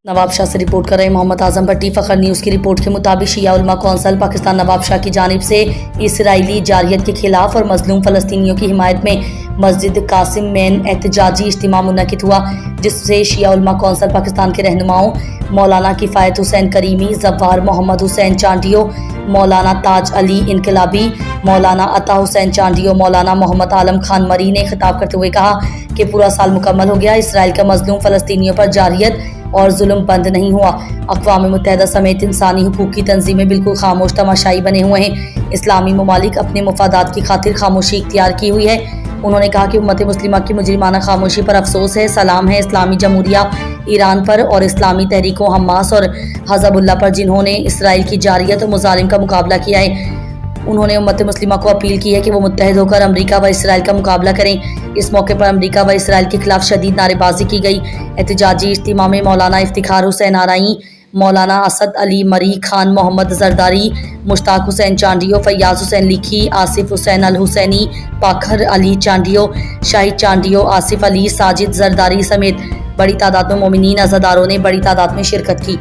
नवाब शाह से रिपोर्ट कर रहे मोहम्मद आजम भट्टी। फखर न्यूज़ की रिपोर्ट के मुताबिक शिया उलमा कौंसिल पाकिस्तान नवाब शाह की जानिब से इसराइली जारियत के खिलाफ और मजलूम फ़लस्तीनियों की हिमायत में मस्जिद कासिम में एहतजाजी इज्तिमा मुनक़िद हुआ, जिससे शिया उलमा कौंसिल पाकिस्तान के रहनुमाओं मौलाना किफ़ायत हुसैन करीमी, ज़फ़्फ़ार मोहम्मद हुसैन चांडियो, मौलाना ताज अली इनकलाबी, मौलाना अता हुसैन चांडियो, मौलाना मोहम्मद आलम खान मरी ने खिताब करते हुए कहा कि पूरा साल मुकम्मल हो गया, इसराइल का मजलूम फ़लस्तीनियों पर जारियत और जुल्म बंद नहीं हुआ। अक़वाम मुत्तहिदा समेत इंसानी हुकूक की तंजीमें बिल्कुल खामोश तमाशाई बने हुए हैं। इस्लामी ममालिक अपने मफादात की खातिर खामोशी इख्तियार की हुई है। उन्होंने कहा कि उम्मत मुस्लिमा की मुजरिमाना खामोशी पर अफसोस है। सलाम है इस्लामी जमहूरिया ईरान पर और इस्लामी तहरीकों हमास और हज़बुल्लाह पर, जिन्होंने इसराइल की जारियत और मुजालिम का मुकाबला किया है। उन्होंने उम्मत मुस्लिमा को अपील की है कि वो मुत्तहिद होकर अमरीका व इसराइल का मुकाबला करें। इस मौके पर अमरीका व इसराइल के खिलाफ शदीद नारेबाजी की गई। एहतजाजी इज्तिमा में मौलाना इफ्तिखार हुसैन आराई, मौलाना असद अली मरी, खान मोहम्मद जरदारी, मुश्ताक हुसैन चांडियो, फैयाज हुसैन लिखी, आसिफ हुसैन अल हुसैनी, पाखर अली चांडियो, शाहिद चांडियो, आसिफ अली, साजिद जरदारी समेत बड़ी तादाद में मोमिनीन अज़ादारों ने बड़ी तादाद में शिरकत की।